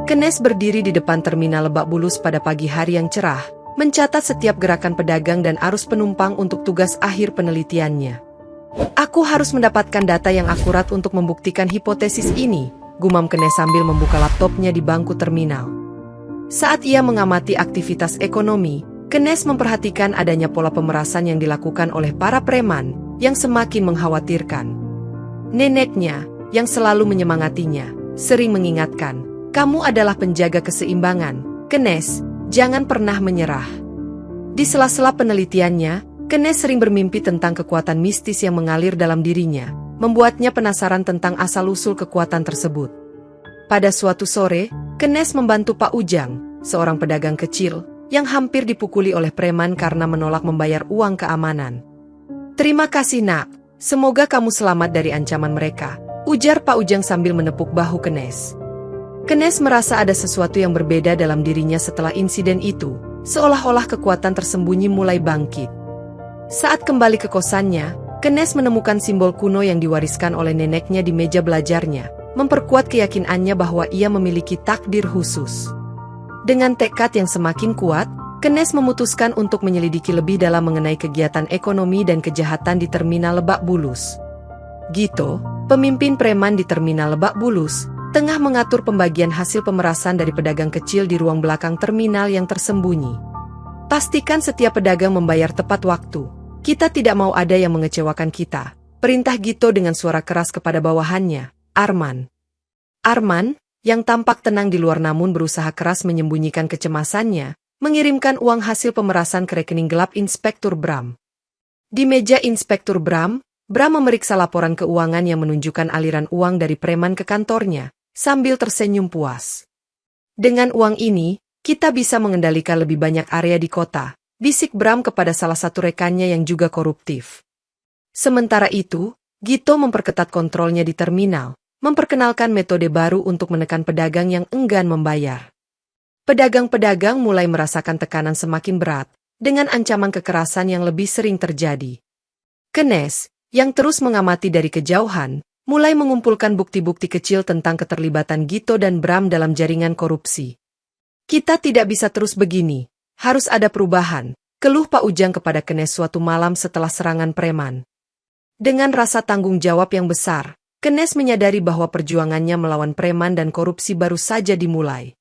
Kenes berdiri di depan terminal Lebak Bulus pada pagi hari yang cerah, mencatat setiap gerakan pedagang dan arus penumpang untuk tugas akhir penelitiannya. Aku harus mendapatkan data yang akurat untuk membuktikan hipotesis ini, gumam Kenes sambil membuka laptopnya di bangku terminal. Saat ia mengamati aktivitas ekonomi, Kenes memperhatikan adanya pola pemerasan yang dilakukan oleh para preman, yang semakin mengkhawatirkan. Neneknya, yang selalu menyemangatinya, sering mengingatkan, "Kamu adalah penjaga keseimbangan, Kenes, jangan pernah menyerah." Di sela-sela penelitiannya, Kenes sering bermimpi tentang kekuatan mistis yang mengalir dalam dirinya, membuatnya penasaran tentang asal-usul kekuatan tersebut. Pada suatu sore, Kenes membantu Pak Ujang, seorang pedagang kecil, yang hampir dipukuli oleh preman karena menolak membayar uang keamanan. "Terima kasih nak, semoga kamu selamat dari ancaman mereka," ujar Pak Ujang sambil menepuk bahu Kenes. Kenes merasa ada sesuatu yang berbeda dalam dirinya setelah insiden itu, seolah-olah kekuatan tersembunyi mulai bangkit. Saat kembali ke kosannya, Kenes menemukan simbol kuno yang diwariskan oleh neneknya di meja belajarnya, memperkuat keyakinannya bahwa ia memiliki takdir khusus. Dengan tekad yang semakin kuat, Kenes memutuskan untuk menyelidiki lebih dalam mengenai kegiatan ekonomi dan kejahatan di terminal Lebak Bulus. Gito, pemimpin preman di terminal Lebak Bulus, tengah mengatur pembagian hasil pemerasan dari pedagang kecil di ruang belakang terminal yang tersembunyi. "Pastikan setiap pedagang membayar tepat waktu. Kita tidak mau ada yang mengecewakan kita," perintah Gito dengan suara keras kepada bawahannya, Arman. Arman, yang tampak tenang di luar namun berusaha keras menyembunyikan kecemasannya, mengirimkan uang hasil pemerasan ke rekening gelap Inspektur Bram. Di meja Inspektur Bram memeriksa laporan keuangan yang menunjukkan aliran uang dari preman ke kantornya, sambil tersenyum puas. "Dengan uang ini, kita bisa mengendalikan lebih banyak area di kota," bisik Bram kepada salah satu rekannya yang juga koruptif. Sementara itu, Gito memperketat kontrolnya di terminal, memperkenalkan metode baru untuk menekan pedagang yang enggan membayar. Pedagang-pedagang mulai merasakan tekanan semakin berat, dengan ancaman kekerasan yang lebih sering terjadi. Kenes, yang terus mengamati dari kejauhan, mulai mengumpulkan bukti-bukti kecil tentang keterlibatan Gito dan Bram dalam jaringan korupsi. "Kita tidak bisa terus begini, harus ada perubahan," keluh Pak Ujang kepada Kenes suatu malam setelah serangan preman. Dengan rasa tanggung jawab yang besar, Kenes menyadari bahwa perjuangannya melawan preman dan korupsi baru saja dimulai.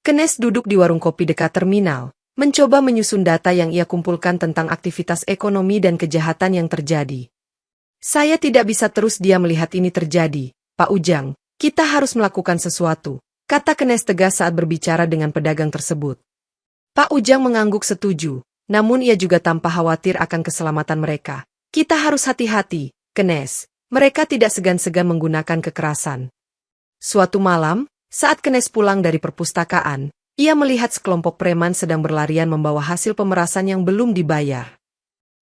Kenes duduk di warung kopi dekat terminal, mencoba menyusun data yang ia kumpulkan tentang aktivitas ekonomi dan kejahatan yang terjadi. "Saya tidak bisa terus diam melihat ini terjadi, Pak Ujang. Kita harus melakukan sesuatu," kata Kenes tegas saat berbicara dengan pedagang tersebut. Pak Ujang mengangguk setuju, namun ia juga tanpa khawatir akan keselamatan mereka. "Kita harus hati-hati, Kenes. Mereka tidak segan-segan menggunakan kekerasan." Suatu malam, saat Kenes pulang dari perpustakaan, ia melihat sekelompok preman sedang berlarian membawa hasil pemerasan yang belum dibayar.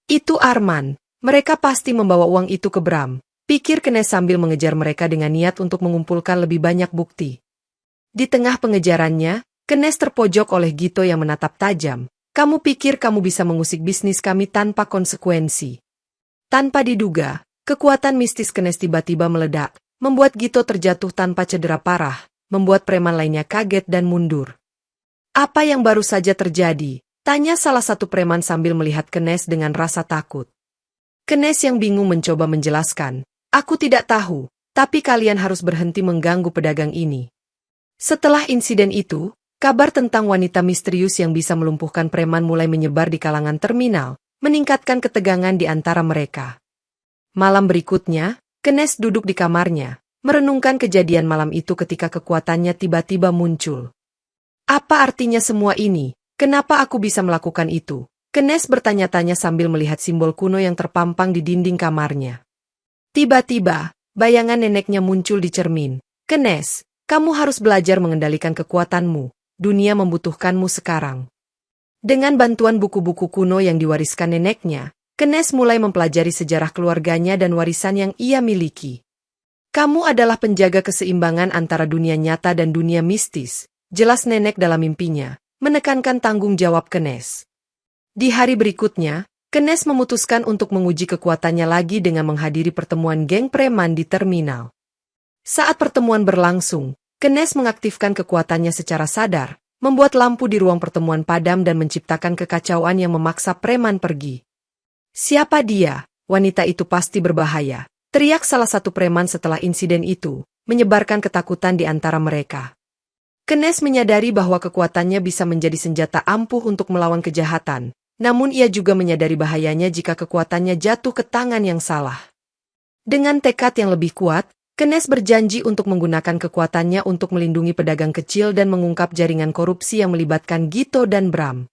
"Itu Arman, mereka pasti membawa uang itu ke Bram," pikir Kenes sambil mengejar mereka dengan niat untuk mengumpulkan lebih banyak bukti. Di tengah pengejarannya, Kenes terpojok oleh Gito yang menatap tajam. "Kamu pikir kamu bisa mengusik bisnis kami tanpa konsekuensi?" Tanpa diduga, kekuatan mistis Kenes tiba-tiba meledak, membuat Gito terjatuh tanpa cedera parah, membuat preman lainnya kaget dan mundur. "Apa yang baru saja terjadi?" tanya salah satu preman sambil melihat Kenes dengan rasa takut. Kenes yang bingung mencoba menjelaskan, "Aku tidak tahu, tapi kalian harus berhenti mengganggu pedagang ini." Setelah insiden itu, kabar tentang wanita misterius yang bisa melumpuhkan preman mulai menyebar di kalangan terminal, meningkatkan ketegangan di antara mereka. Malam berikutnya, Kenes duduk di kamarnya, merenungkan kejadian malam itu ketika kekuatannya tiba-tiba muncul. "Apa artinya semua ini? Kenapa aku bisa melakukan itu?" Kenes bertanya-tanya sambil melihat simbol kuno yang terpampang di dinding kamarnya. Tiba-tiba, bayangan neneknya muncul di cermin. "Kenes, kamu harus belajar mengendalikan kekuatanmu. Dunia membutuhkanmu sekarang." Dengan bantuan buku-buku kuno yang diwariskan neneknya, Kenes mulai mempelajari sejarah keluarganya dan warisan yang ia miliki. "Kamu adalah penjaga keseimbangan antara dunia nyata dan dunia mistis," jelas nenek dalam mimpinya, menekankan tanggung jawab Kenes. Di hari berikutnya, Kenes memutuskan untuk menguji kekuatannya lagi dengan menghadiri pertemuan geng preman di terminal. Saat pertemuan berlangsung, Kenes mengaktifkan kekuatannya secara sadar, membuat lampu di ruang pertemuan padam dan menciptakan kekacauan yang memaksa preman pergi. "Siapa dia? Wanita itu pasti berbahaya," teriak salah satu preman setelah insiden itu, menyebarkan ketakutan di antara mereka. Kenes menyadari bahwa kekuatannya bisa menjadi senjata ampuh untuk melawan kejahatan, namun ia juga menyadari bahayanya jika kekuatannya jatuh ke tangan yang salah. Dengan tekad yang lebih kuat, Kenes berjanji untuk menggunakan kekuatannya untuk melindungi pedagang kecil dan mengungkap jaringan korupsi yang melibatkan Gito dan Bram.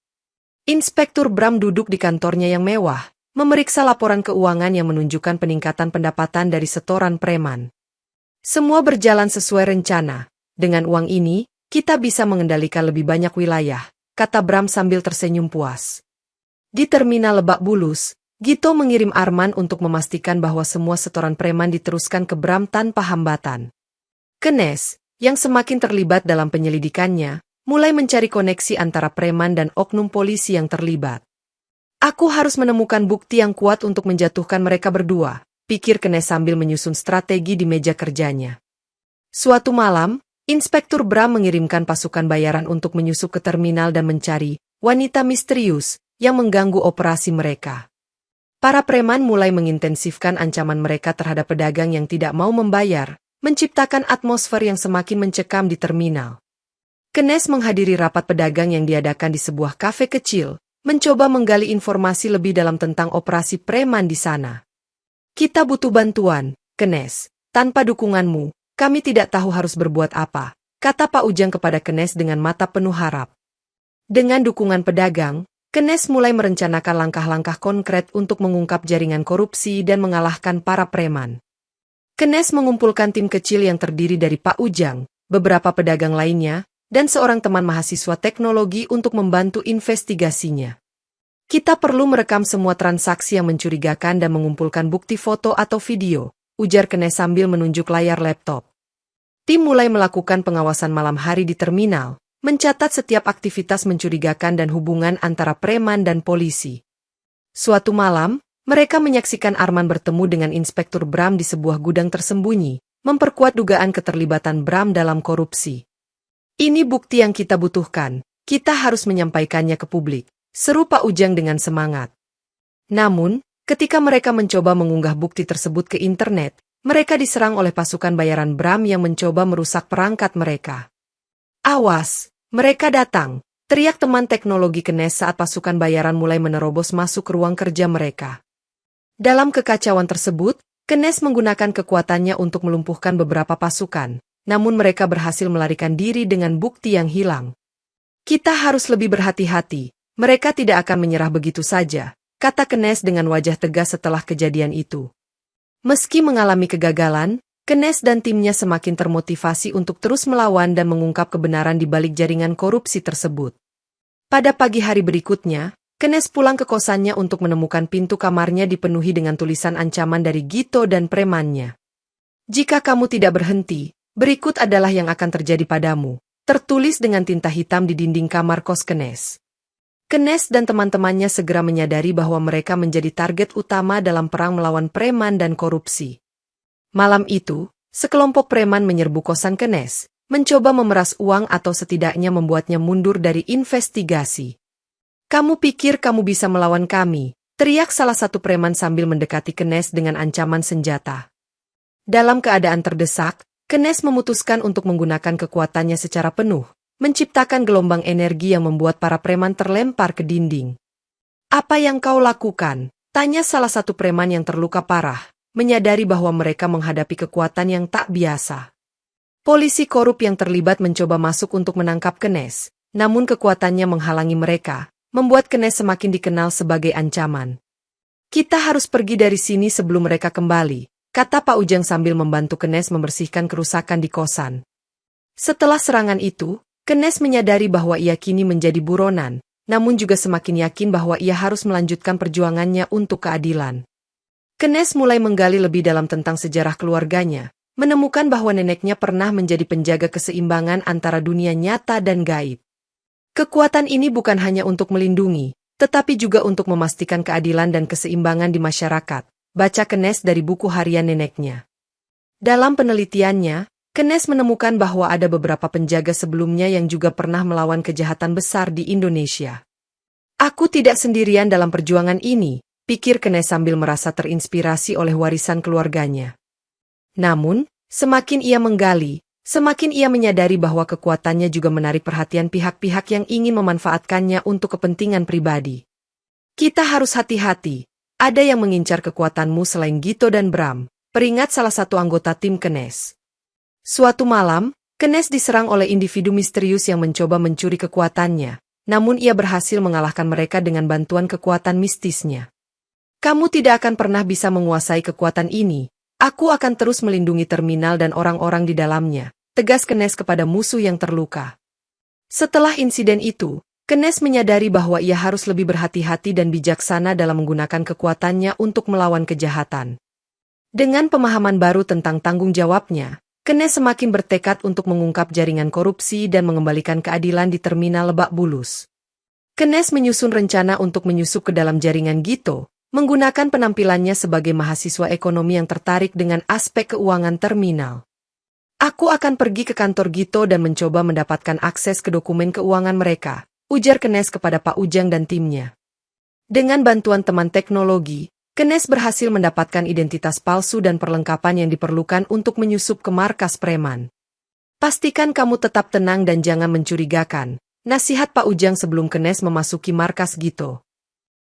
Inspektur Bram duduk di kantornya yang mewah, memeriksa laporan keuangan yang menunjukkan peningkatan pendapatan dari setoran preman. "Semua berjalan sesuai rencana. Dengan uang ini, kita bisa mengendalikan lebih banyak wilayah," kata Bram sambil tersenyum puas. Di terminal Lebak Bulus, Gito mengirim Arman untuk memastikan bahwa semua setoran preman diteruskan ke Bram tanpa hambatan. Kenes, yang semakin terlibat dalam penyelidikannya, mulai mencari koneksi antara preman dan oknum polisi yang terlibat. "Aku harus menemukan bukti yang kuat untuk menjatuhkan mereka berdua," pikir Kenes sambil menyusun strategi di meja kerjanya. Suatu malam, Inspektur Bram mengirimkan pasukan bayaran untuk menyusup ke terminal dan mencari wanita misterius yang mengganggu operasi mereka. Para preman mulai mengintensifkan ancaman mereka terhadap pedagang yang tidak mau membayar, menciptakan atmosfer yang semakin mencekam di terminal. Kenes menghadiri rapat pedagang yang diadakan di sebuah kafe kecil, mencoba menggali informasi lebih dalam tentang operasi preman di sana. "Kita butuh bantuan, Kenes. Tanpa dukunganmu, kami tidak tahu harus berbuat apa," kata Pak Ujang kepada Kenes dengan mata penuh harap. Dengan dukungan pedagang, Kenes mulai merencanakan langkah-langkah konkret untuk mengungkap jaringan korupsi dan mengalahkan para preman. Kenes mengumpulkan tim kecil yang terdiri dari Pak Ujang, beberapa pedagang lainnya, dan seorang teman mahasiswa teknologi untuk membantu investigasinya. "Kita perlu merekam semua transaksi yang mencurigakan dan mengumpulkan bukti foto atau video," ujar Kenes sambil menunjuk layar laptop. Tim mulai melakukan pengawasan malam hari di terminal, mencatat setiap aktivitas mencurigakan dan hubungan antara preman dan polisi. Suatu malam, mereka menyaksikan Arman bertemu dengan Inspektur Bram di sebuah gudang tersembunyi, memperkuat dugaan keterlibatan Bram dalam korupsi. "Ini bukti yang kita butuhkan, kita harus menyampaikannya ke publik," seru Pak Ujang dengan semangat. Namun, ketika mereka mencoba mengunggah bukti tersebut ke internet, mereka diserang oleh pasukan bayaran Bram yang mencoba merusak perangkat mereka. "Awas, mereka datang!" teriak teman teknologi Kenes saat pasukan bayaran mulai menerobos masuk ke ruang kerja mereka. Dalam kekacauan tersebut, Kenes menggunakan kekuatannya untuk melumpuhkan beberapa pasukan, namun mereka berhasil melarikan diri dengan bukti yang hilang. "Kita harus lebih berhati-hati, mereka tidak akan menyerah begitu saja," kata Kenes dengan wajah tegas setelah kejadian itu. Meski mengalami kegagalan, Kenes dan timnya semakin termotivasi untuk terus melawan dan mengungkap kebenaran di balik jaringan korupsi tersebut. Pada pagi hari berikutnya, Kenes pulang ke kosannya untuk menemukan pintu kamarnya dipenuhi dengan tulisan ancaman dari Gito dan premannya. "Jika kamu tidak berhenti, berikut adalah yang akan terjadi padamu," tertulis dengan tinta hitam di dinding kamar kos Kenes. Kenes dan teman-temannya segera menyadari bahwa mereka menjadi target utama dalam perang melawan preman dan korupsi. Malam itu, sekelompok preman menyerbu kosan Kenes, mencoba memeras uang atau setidaknya membuatnya mundur dari investigasi. "Kamu pikir kamu bisa melawan kami?" teriak salah satu preman sambil mendekati Kenes dengan ancaman senjata. Dalam keadaan terdesak, Kenes memutuskan untuk menggunakan kekuatannya secara penuh, menciptakan gelombang energi yang membuat para preman terlempar ke dinding. "Apa yang kau lakukan?" tanya salah satu preman yang terluka parah, menyadari bahwa mereka menghadapi kekuatan yang tak biasa. Polisi korup yang terlibat mencoba masuk untuk menangkap Kenes, namun kekuatannya menghalangi mereka, membuat Kenes semakin dikenal sebagai ancaman. "Kita harus pergi dari sini sebelum mereka kembali," kata Pak Ujang sambil membantu Kenes membersihkan kerusakan di kosan. Setelah serangan itu, Kenes menyadari bahwa ia kini menjadi buronan, namun juga semakin yakin bahwa ia harus melanjutkan perjuangannya untuk keadilan. Kenes mulai menggali lebih dalam tentang sejarah keluarganya, menemukan bahwa neneknya pernah menjadi penjaga keseimbangan antara dunia nyata dan gaib. Kekuatan ini bukan hanya untuk melindungi, tetapi juga untuk memastikan keadilan dan keseimbangan di masyarakat, baca Kenes dari buku harian neneknya. Dalam penelitiannya, Kenes menemukan bahwa ada beberapa penjaga sebelumnya yang juga pernah melawan kejahatan besar di Indonesia. Aku tidak sendirian dalam perjuangan ini, pikir Kenes sambil merasa terinspirasi oleh warisan keluarganya. Namun, semakin ia menggali, semakin ia menyadari bahwa kekuatannya juga menarik perhatian pihak-pihak yang ingin memanfaatkannya untuk kepentingan pribadi. Kita harus hati-hati, ada yang mengincar kekuatanmu selain Gito dan Bram, peringat salah satu anggota tim Kenes. Suatu malam, Kenes diserang oleh individu misterius yang mencoba mencuri kekuatannya, namun ia berhasil mengalahkan mereka dengan bantuan kekuatan mistisnya. Kamu tidak akan pernah bisa menguasai kekuatan ini, aku akan terus melindungi terminal dan orang-orang di dalamnya, tegas Kenes kepada musuh yang terluka. Setelah insiden itu, Kenes menyadari bahwa ia harus lebih berhati-hati dan bijaksana dalam menggunakan kekuatannya untuk melawan kejahatan. Dengan pemahaman baru tentang tanggung jawabnya, Kenes semakin bertekad untuk mengungkap jaringan korupsi dan mengembalikan keadilan di terminal Lebak Bulus. Kenes menyusun rencana untuk menyusup ke dalam jaringan Gito, menggunakan penampilannya sebagai mahasiswa ekonomi yang tertarik dengan aspek keuangan terminal. Aku akan pergi ke kantor Gito dan mencoba mendapatkan akses ke dokumen keuangan mereka, ujar Kenes kepada Pak Ujang dan timnya. Dengan bantuan teman teknologi, Kenes berhasil mendapatkan identitas palsu dan perlengkapan yang diperlukan untuk menyusup ke markas preman. Pastikan kamu tetap tenang dan jangan mencurigakan, nasihat Pak Ujang sebelum Kenes memasuki markas Gito.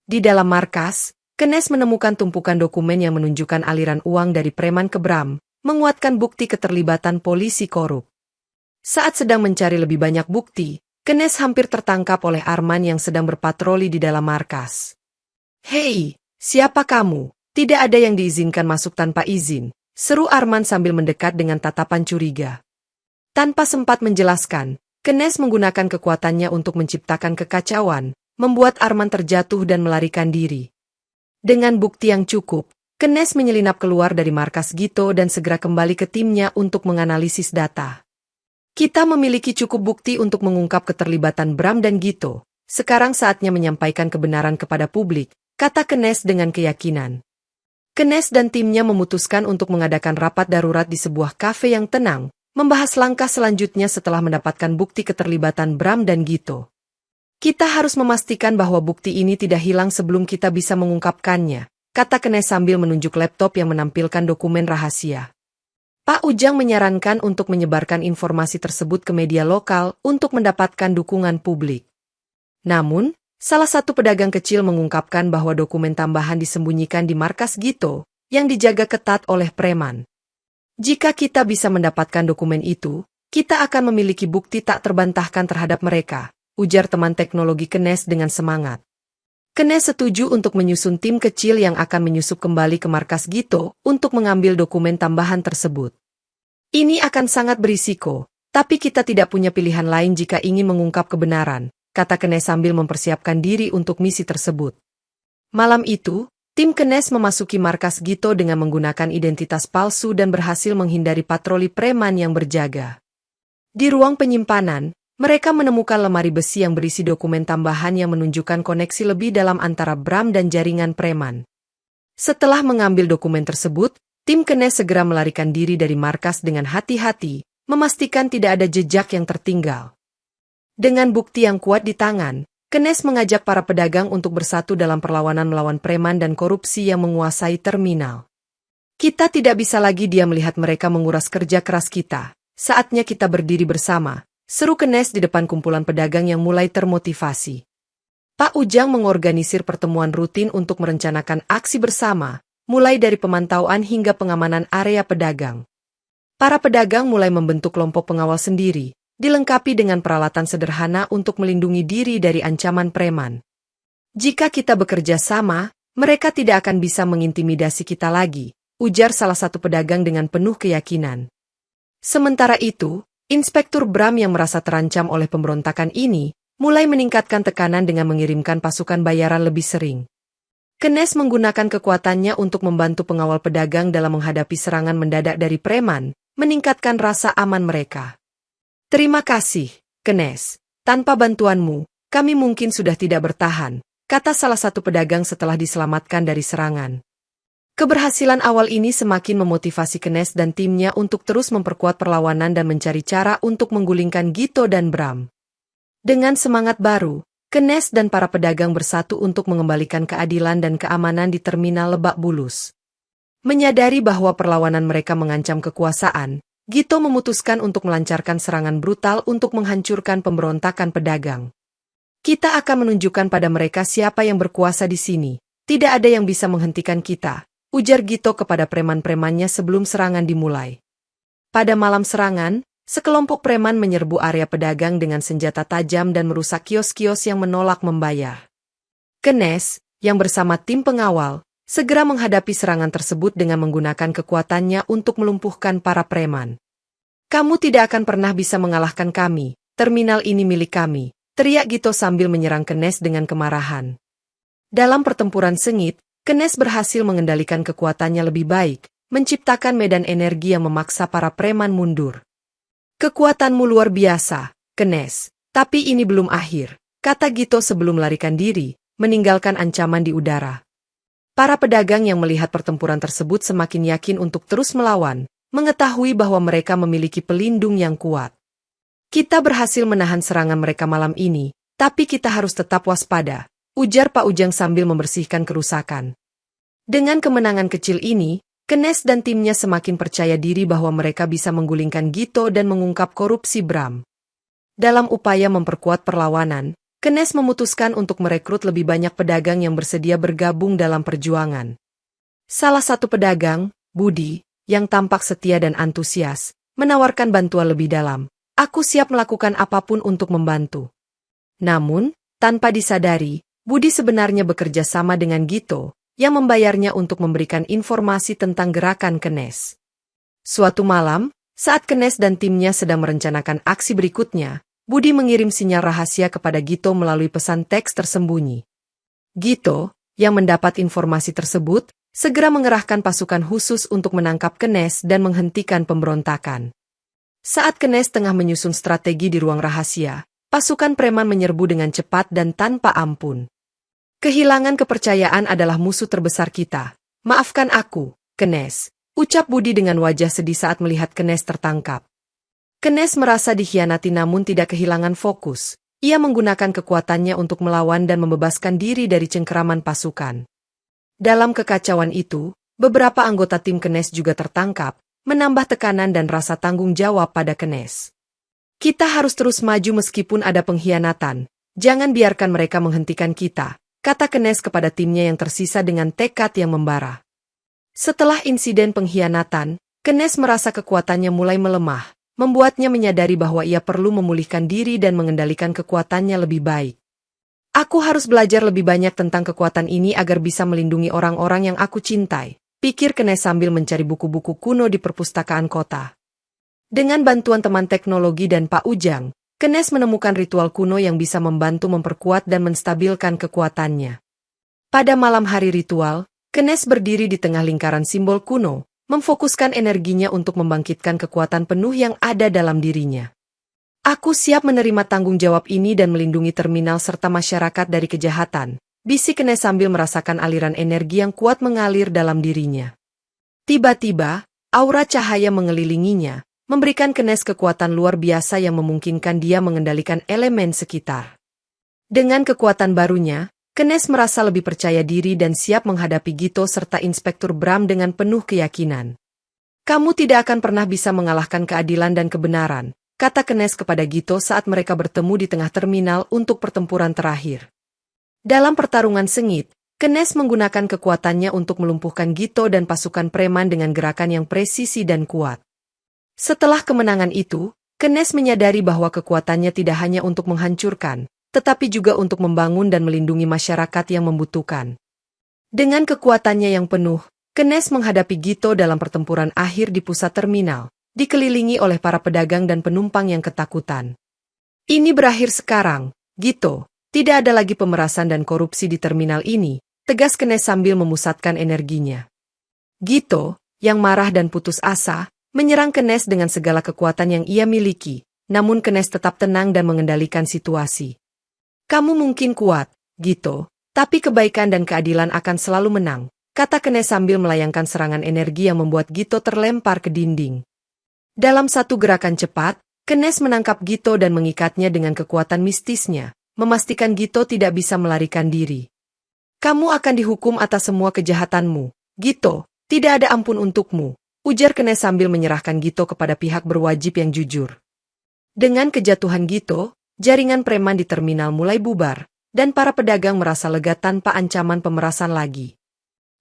Di dalam markas, Kenes menemukan tumpukan dokumen yang menunjukkan aliran uang dari preman ke Bram, menguatkan bukti keterlibatan polisi korup. Saat sedang mencari lebih banyak bukti, Kenes hampir tertangkap oleh Arman yang sedang berpatroli di dalam markas. "Hei! Siapa kamu? Tidak ada yang diizinkan masuk tanpa izin," seru Arman sambil mendekat dengan tatapan curiga. Tanpa sempat menjelaskan, Kenes menggunakan kekuatannya untuk menciptakan kekacauan, membuat Arman terjatuh dan melarikan diri. Dengan bukti yang cukup, Kenes menyelinap keluar dari markas Gito dan segera kembali ke timnya untuk menganalisis data. Kita memiliki cukup bukti untuk mengungkap keterlibatan Bram dan Gito. Sekarang saatnya menyampaikan kebenaran kepada publik, kata Kenes dengan keyakinan. Kenes dan timnya memutuskan untuk mengadakan rapat darurat di sebuah kafe yang tenang, membahas langkah selanjutnya setelah mendapatkan bukti keterlibatan Bram dan Gito. Kita harus memastikan bahwa bukti ini tidak hilang sebelum kita bisa mengungkapkannya, kata Kenes sambil menunjuk laptop yang menampilkan dokumen rahasia. Pak Ujang menyarankan untuk menyebarkan informasi tersebut ke media lokal untuk mendapatkan dukungan publik. Namun, salah satu pedagang kecil mengungkapkan bahwa dokumen tambahan disembunyikan di markas Gito, yang dijaga ketat oleh preman. Jika kita bisa mendapatkan dokumen itu, kita akan memiliki bukti tak terbantahkan terhadap mereka, ujar teman teknologi Kenes dengan semangat. Kenes setuju untuk menyusun tim kecil yang akan menyusup kembali ke markas Gito untuk mengambil dokumen tambahan tersebut. Ini akan sangat berisiko, tapi kita tidak punya pilihan lain jika ingin mengungkap kebenaran, kata Kenes sambil mempersiapkan diri untuk misi tersebut. Malam itu, tim Kenes memasuki markas Gito dengan menggunakan identitas palsu dan berhasil menghindari patroli preman yang berjaga. Di ruang penyimpanan, mereka menemukan lemari besi yang berisi dokumen tambahan yang menunjukkan koneksi lebih dalam antara Bram dan jaringan preman. Setelah mengambil dokumen tersebut, tim Kenes segera melarikan diri dari markas dengan hati-hati, memastikan tidak ada jejak yang tertinggal. Dengan bukti yang kuat di tangan, Kenes mengajak para pedagang untuk bersatu dalam perlawanan melawan preman dan korupsi yang menguasai terminal. Kita tidak bisa lagi diam melihat mereka menguras kerja keras kita. Saatnya kita berdiri bersama, seru Kenes di depan kumpulan pedagang yang mulai termotivasi. Pak Ujang mengorganisir pertemuan rutin untuk merencanakan aksi bersama, mulai dari pemantauan hingga pengamanan area pedagang. Para pedagang mulai membentuk kelompok pengawal sendiri, dilengkapi dengan peralatan sederhana untuk melindungi diri dari ancaman preman. Jika kita bekerja sama, mereka tidak akan bisa mengintimidasi kita lagi, ujar salah satu pedagang dengan penuh keyakinan. Sementara itu, Inspektur Bram yang merasa terancam oleh pemberontakan ini, mulai meningkatkan tekanan dengan mengirimkan pasukan bayaran lebih sering. Kenes menggunakan kekuatannya untuk membantu pengawal pedagang dalam menghadapi serangan mendadak dari preman, meningkatkan rasa aman mereka. Terima kasih, Kenes. Tanpa bantuanmu, kami mungkin sudah tidak bertahan, kata salah satu pedagang setelah diselamatkan dari serangan. Keberhasilan awal ini semakin memotivasi Knes dan timnya untuk terus memperkuat perlawanan dan mencari cara untuk menggulingkan Gito dan Bram. Dengan semangat baru, Knes dan para pedagang bersatu untuk mengembalikan keadilan dan keamanan di terminal Lebak Bulus. Menyadari bahwa perlawanan mereka mengancam kekuasaan, Gito memutuskan untuk melancarkan serangan brutal untuk menghancurkan pemberontakan pedagang. Kita akan menunjukkan pada mereka siapa yang berkuasa di sini. Tidak ada yang bisa menghentikan kita, ujar Gito kepada preman-premannya sebelum serangan dimulai. Pada malam serangan, sekelompok preman menyerbu area pedagang dengan senjata tajam dan merusak kios-kios yang menolak membayar. Knes, yang bersama tim pengawal, segera menghadapi serangan tersebut dengan menggunakan kekuatannya untuk melumpuhkan para preman. Kamu tidak akan pernah bisa mengalahkan kami, terminal ini milik kami, teriak Gito sambil menyerang Knes dengan kemarahan. Dalam pertempuran sengit, Knes berhasil mengendalikan kekuatannya lebih baik, menciptakan medan energi yang memaksa para preman mundur. Kekuatanmu luar biasa, Knes, tapi ini belum akhir, kata Gito sebelum melarikan diri, meninggalkan ancaman di udara. Para pedagang yang melihat pertempuran tersebut semakin yakin untuk terus melawan, mengetahui bahwa mereka memiliki pelindung yang kuat. Kita berhasil menahan serangan mereka malam ini, tapi kita harus tetap waspada, ujar Pak Ujang sambil membersihkan kerusakan. Dengan kemenangan kecil ini, Knes dan timnya semakin percaya diri bahwa mereka bisa menggulingkan Gito dan mengungkap korupsi Bram. Dalam upaya memperkuat perlawanan, Knes memutuskan untuk merekrut lebih banyak pedagang yang bersedia bergabung dalam perjuangan. Salah satu pedagang, Budi, yang tampak setia dan antusias, menawarkan bantuan lebih dalam. Aku siap melakukan apapun untuk membantu. Namun, tanpa disadari, Budi sebenarnya bekerja sama dengan Gito, yang membayarnya untuk memberikan informasi tentang gerakan Knes. Suatu malam, saat Knes dan timnya sedang merencanakan aksi berikutnya, Budi mengirim sinyal rahasia kepada Gito melalui pesan teks tersembunyi. Gito, yang mendapat informasi tersebut, segera mengerahkan pasukan khusus untuk menangkap Knes dan menghentikan pemberontakan. Saat Knes tengah menyusun strategi di ruang rahasia, pasukan preman menyerbu dengan cepat dan tanpa ampun. Kehilangan kepercayaan adalah musuh terbesar kita. Maafkan aku, Knes, ucap Budi dengan wajah sedih saat melihat Knes tertangkap. Knes merasa dikhianati namun tidak kehilangan fokus. Ia menggunakan kekuatannya untuk melawan dan membebaskan diri dari cengkeraman pasukan. Dalam kekacauan itu, beberapa anggota tim Knes juga tertangkap, menambah tekanan dan rasa tanggung jawab pada Knes. Kita harus terus maju meskipun ada pengkhianatan. Jangan biarkan mereka menghentikan kita, kata Knes kepada timnya yang tersisa dengan tekad yang membara. Setelah insiden pengkhianatan, Knes merasa kekuatannya mulai melemah, membuatnya menyadari bahwa ia perlu memulihkan diri dan mengendalikan kekuatannya lebih baik. Aku harus belajar lebih banyak tentang kekuatan ini agar bisa melindungi orang-orang yang aku cintai, pikir Knes sambil mencari buku-buku kuno di perpustakaan kota. Dengan bantuan teman teknologi dan Pak Ujang, Knes menemukan ritual kuno yang bisa membantu memperkuat dan menstabilkan kekuatannya. Pada malam hari ritual, Knes berdiri di tengah lingkaran simbol kuno, memfokuskan energinya untuk membangkitkan kekuatan penuh yang ada dalam dirinya. Aku siap menerima tanggung jawab ini dan melindungi terminal serta masyarakat dari kejahatan, bisik Knes sambil merasakan aliran energi yang kuat mengalir dalam dirinya. Tiba-tiba, aura cahaya mengelilinginya, memberikan Knes kekuatan luar biasa yang memungkinkan dia mengendalikan elemen sekitar. Dengan kekuatan barunya, Knes merasa lebih percaya diri dan siap menghadapi Gito serta Inspektur Bram dengan penuh keyakinan. Kamu tidak akan pernah bisa mengalahkan keadilan dan kebenaran, kata Knes kepada Gito saat mereka bertemu di tengah terminal untuk pertempuran terakhir. Dalam pertarungan sengit, Knes menggunakan kekuatannya untuk melumpuhkan Gito dan pasukan preman dengan gerakan yang presisi dan kuat. Setelah kemenangan itu, Knes menyadari bahwa kekuatannya tidak hanya untuk menghancurkan, tetapi juga untuk membangun dan melindungi masyarakat yang membutuhkan. Dengan kekuatannya yang penuh, Knes menghadapi Gito dalam pertempuran akhir di pusat terminal, dikelilingi oleh para pedagang dan penumpang yang ketakutan. Ini berakhir sekarang, Gito. Tidak ada lagi pemerasan dan korupsi di terminal ini, tegas Knes sambil memusatkan energinya. Gito, yang marah dan putus asa, menyerang Knes dengan segala kekuatan yang ia miliki, namun Knes tetap tenang dan mengendalikan situasi. Kamu mungkin kuat, Gito, tapi kebaikan dan keadilan akan selalu menang, kata Kenes sambil melayangkan serangan energi yang membuat Gito terlempar ke dinding. Dalam satu gerakan cepat, Kenes menangkap Gito dan mengikatnya dengan kekuatan mistisnya, memastikan Gito tidak bisa melarikan diri. Kamu akan dihukum atas semua kejahatanmu, Gito, tidak ada ampun untukmu, ujar Kenes sambil menyerahkan Gito kepada pihak berwajib yang jujur. Dengan kejatuhan Gito, jaringan preman di terminal mulai bubar, dan para pedagang merasa lega tanpa ancaman pemerasan lagi.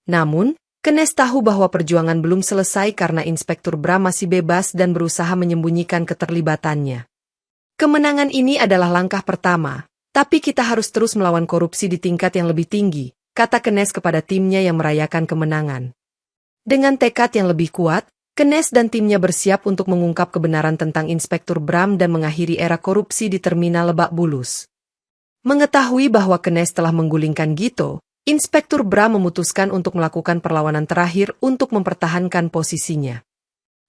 Namun, Kenes tahu bahwa perjuangan belum selesai karena Inspektur Bram masih bebas dan berusaha menyembunyikan keterlibatannya. Kemenangan ini adalah langkah pertama, tapi kita harus terus melawan korupsi di tingkat yang lebih tinggi, kata Kenes kepada timnya yang merayakan kemenangan. Dengan tekad yang lebih kuat, Kenes dan timnya bersiap untuk mengungkap kebenaran tentang Inspektur Bram dan mengakhiri era korupsi di terminal Lebak Bulus. Mengetahui bahwa Kenes telah menggulingkan Gito, Inspektur Bram memutuskan untuk melakukan perlawanan terakhir untuk mempertahankan posisinya.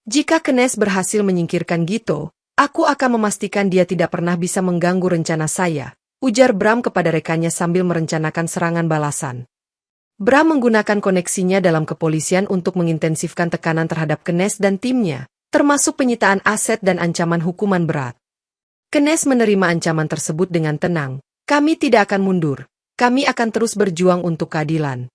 Jika Kenes berhasil menyingkirkan Gito, aku akan memastikan dia tidak pernah bisa mengganggu rencana saya, ujar Bram kepada rekannya sambil merencanakan serangan balasan. Bram menggunakan koneksinya dalam kepolisian untuk mengintensifkan tekanan terhadap Kenes dan timnya, termasuk penyitaan aset dan ancaman hukuman berat. Kenes menerima ancaman tersebut dengan tenang. Kami tidak akan mundur. Kami akan terus berjuang untuk keadilan.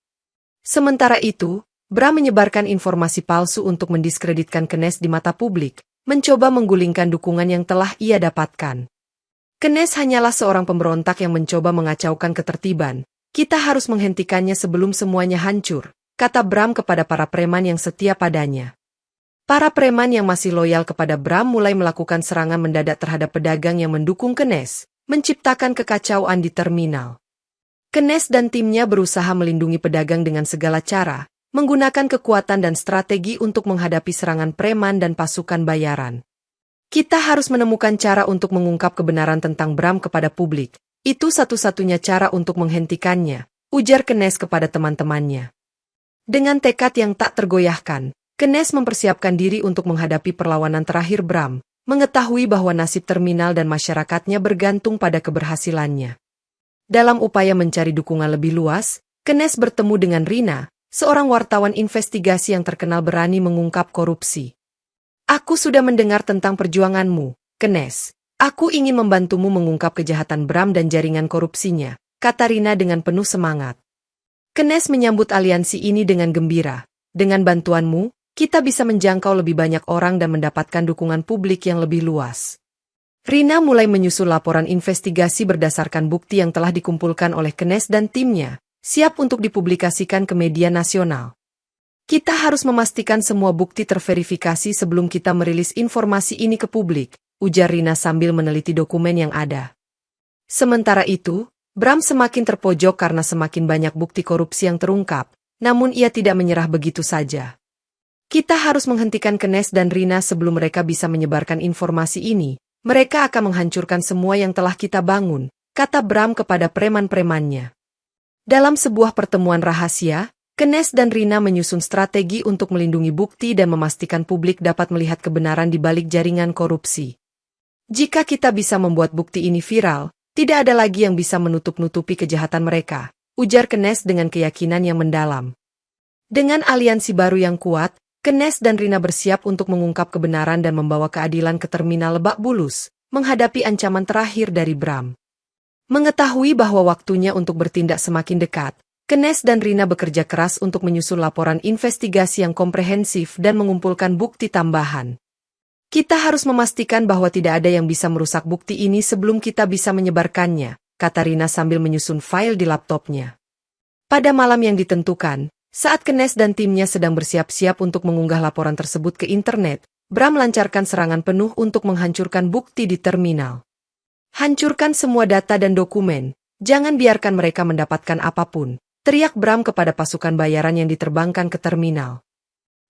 Sementara itu, Bram menyebarkan informasi palsu untuk mendiskreditkan Kenes di mata publik, mencoba menggulingkan dukungan yang telah ia dapatkan. Kenes hanyalah seorang pemberontak yang mencoba mengacaukan ketertiban. Kita harus menghentikannya sebelum semuanya hancur, kata Bram kepada para preman yang setia padanya. Para preman yang masih loyal kepada Bram mulai melakukan serangan mendadak terhadap pedagang yang mendukung Kenes, menciptakan kekacauan di terminal. Kenes dan timnya berusaha melindungi pedagang dengan segala cara, menggunakan kekuatan dan strategi untuk menghadapi serangan preman dan pasukan bayaran. Kita harus menemukan cara untuk mengungkap kebenaran tentang Bram kepada publik. Itu satu-satunya cara untuk menghentikannya, ujar Kenes kepada teman-temannya. Dengan tekad yang tak tergoyahkan, Kenes mempersiapkan diri untuk menghadapi perlawanan terakhir Bram, mengetahui bahwa nasib terminal dan masyarakatnya bergantung pada keberhasilannya. Dalam upaya mencari dukungan lebih luas, Kenes bertemu dengan Rina, seorang wartawan investigasi yang terkenal berani mengungkap korupsi. Aku sudah mendengar tentang perjuanganmu, Kenes. Aku ingin membantumu mengungkap kejahatan Bram dan jaringan korupsinya, kata Rina dengan penuh semangat. Kenes menyambut aliansi ini dengan gembira. Dengan bantuanmu, kita bisa menjangkau lebih banyak orang dan mendapatkan dukungan publik yang lebih luas. Rina mulai menyusun laporan investigasi berdasarkan bukti yang telah dikumpulkan oleh Kenes dan timnya, siap untuk dipublikasikan ke media nasional. Kita harus memastikan semua bukti terverifikasi sebelum kita merilis informasi ini ke publik, ujar Rina sambil meneliti dokumen yang ada. Sementara itu, Bram semakin terpojok karena semakin banyak bukti korupsi yang terungkap, namun ia tidak menyerah begitu saja. Kita harus menghentikan Kenes dan Rina sebelum mereka bisa menyebarkan informasi ini. Mereka akan menghancurkan semua yang telah kita bangun, kata Bram kepada preman-premannya. Dalam sebuah pertemuan rahasia, Kenes dan Rina menyusun strategi untuk melindungi bukti dan memastikan publik dapat melihat kebenaran di balik jaringan korupsi. Jika kita bisa membuat bukti ini viral, tidak ada lagi yang bisa menutup-nutupi kejahatan mereka, ujar Kenes dengan keyakinan yang mendalam. Dengan aliansi baru yang kuat, Kenes dan Rina bersiap untuk mengungkap kebenaran dan membawa keadilan ke terminal Lebak Bulus, menghadapi ancaman terakhir dari Bram. Mengetahui bahwa waktunya untuk bertindak semakin dekat, Kenes dan Rina bekerja keras untuk menyusun laporan investigasi yang komprehensif dan mengumpulkan bukti tambahan. Kita harus memastikan bahwa tidak ada yang bisa merusak bukti ini sebelum kita bisa menyebarkannya, kata Rina sambil menyusun file di laptopnya. Pada malam yang ditentukan, saat Kenes dan timnya sedang bersiap-siap untuk mengunggah laporan tersebut ke internet, Bram melancarkan serangan penuh untuk menghancurkan bukti di terminal. Hancurkan semua data dan dokumen, jangan biarkan mereka mendapatkan apapun, teriak Bram kepada pasukan bayaran yang diterbangkan ke terminal.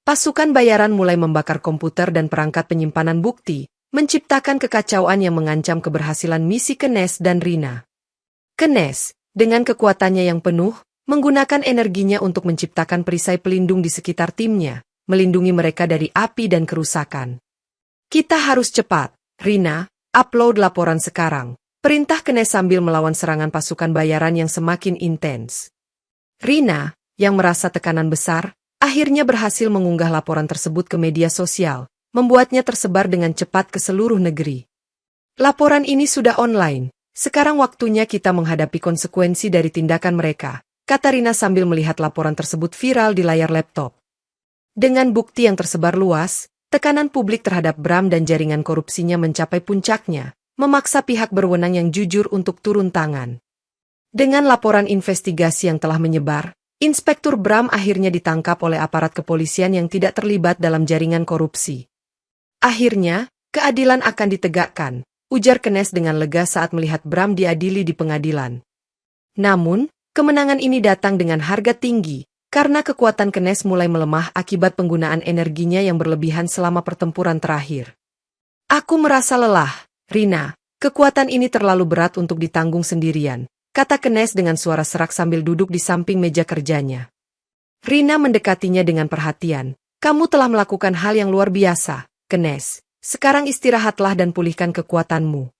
Pasukan bayaran mulai membakar komputer dan perangkat penyimpanan bukti, menciptakan kekacauan yang mengancam keberhasilan misi Kenes dan Rina. Kenes, dengan kekuatannya yang penuh, menggunakan energinya untuk menciptakan perisai pelindung di sekitar timnya, melindungi mereka dari api dan kerusakan. Kita harus cepat, Rina, upload laporan sekarang, perintah Kenes sambil melawan serangan pasukan bayaran yang semakin intens. Rina, yang merasa tekanan besar, akhirnya berhasil mengunggah laporan tersebut ke media sosial, membuatnya tersebar dengan cepat ke seluruh negeri. Laporan ini sudah online, sekarang waktunya kita menghadapi konsekuensi dari tindakan mereka, kata Rina sambil melihat laporan tersebut viral di layar laptop. Dengan bukti yang tersebar luas, tekanan publik terhadap Bram dan jaringan korupsinya mencapai puncaknya, memaksa pihak berwenang yang jujur untuk turun tangan. Dengan laporan investigasi yang telah menyebar, Inspektur Bram akhirnya ditangkap oleh aparat kepolisian yang tidak terlibat dalam jaringan korupsi. Akhirnya, keadilan akan ditegakkan, ujar Kenes dengan lega saat melihat Bram diadili di pengadilan. Namun, kemenangan ini datang dengan harga tinggi, karena kekuatan Kenes mulai melemah akibat penggunaan energinya yang berlebihan selama pertempuran terakhir. Aku merasa lelah, Rina, kekuatan ini terlalu berat untuk ditanggung sendirian, kata Kenes dengan suara serak sambil duduk di samping meja kerjanya. Rina mendekatinya dengan perhatian. Kamu telah melakukan hal yang luar biasa, Kenes. Sekarang istirahatlah dan pulihkan kekuatanmu.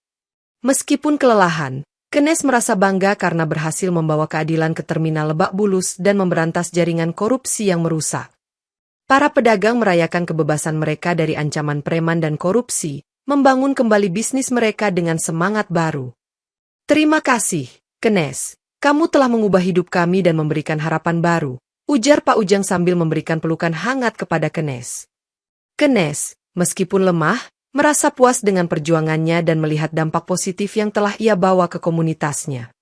Meskipun kelelahan, Kenes merasa bangga karena berhasil membawa keadilan ke terminal Lebak Bulus dan memberantas jaringan korupsi yang merusak. Para pedagang merayakan kebebasan mereka dari ancaman preman dan korupsi, membangun kembali bisnis mereka dengan semangat baru. Terima kasih, Kenes. Kamu telah mengubah hidup kami dan memberikan harapan baru, ujar Pak Ujang sambil memberikan pelukan hangat kepada Kenes. Kenes, meskipun lemah, merasa puas dengan perjuangannya dan melihat dampak positif yang telah ia bawa ke komunitasnya.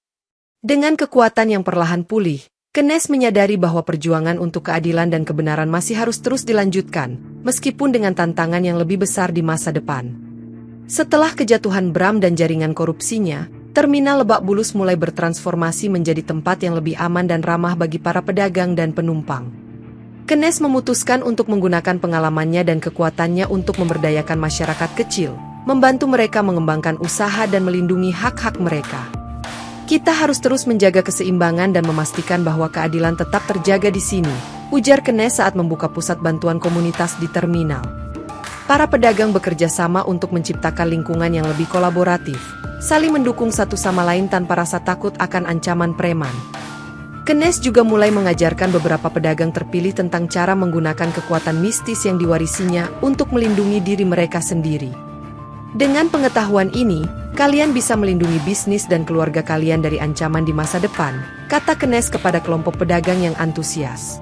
Dengan kekuatan yang perlahan pulih, Kenes menyadari bahwa perjuangan untuk keadilan dan kebenaran masih harus terus dilanjutkan, meskipun dengan tantangan yang lebih besar di masa depan. Setelah kejatuhan Bram dan jaringan korupsinya, terminal Lebak Bulus mulai bertransformasi menjadi tempat yang lebih aman dan ramah bagi para pedagang dan penumpang. Kenes memutuskan untuk menggunakan pengalamannya dan kekuatannya untuk memberdayakan masyarakat kecil, membantu mereka mengembangkan usaha dan melindungi hak-hak mereka. Kita harus terus menjaga keseimbangan dan memastikan bahwa keadilan tetap terjaga di sini, ujar Kenes saat membuka pusat bantuan komunitas di terminal. Para pedagang bekerja sama untuk menciptakan lingkungan yang lebih kolaboratif, saling mendukung satu sama lain tanpa rasa takut akan ancaman preman. Kenes juga mulai mengajarkan beberapa pedagang terpilih tentang cara menggunakan kekuatan mistis yang diwarisinya untuk melindungi diri mereka sendiri. Dengan pengetahuan ini, kalian bisa melindungi bisnis dan keluarga kalian dari ancaman di masa depan, kata Kenes kepada kelompok pedagang yang antusias.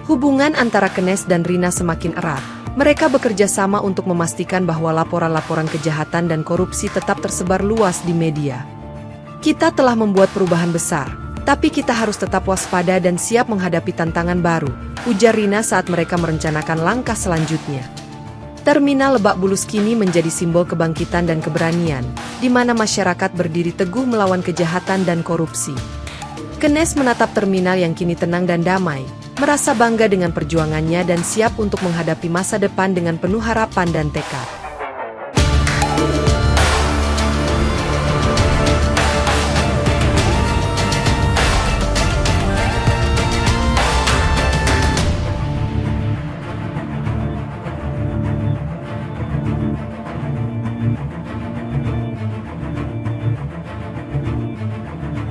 Hubungan antara Kenes dan Rina semakin erat. Mereka bekerja sama untuk memastikan bahwa laporan-laporan kejahatan dan korupsi tetap tersebar luas di media. Kita telah membuat perubahan besar, tapi kita harus tetap waspada dan siap menghadapi tantangan baru, ujar Rina saat mereka merencanakan langkah selanjutnya. Terminal Lebak Bulus kini menjadi simbol kebangkitan dan keberanian, di mana masyarakat berdiri teguh melawan kejahatan dan korupsi. Kenes menatap terminal yang kini tenang dan damai, merasa bangga dengan perjuangannya dan siap untuk menghadapi masa depan dengan penuh harapan dan tekad.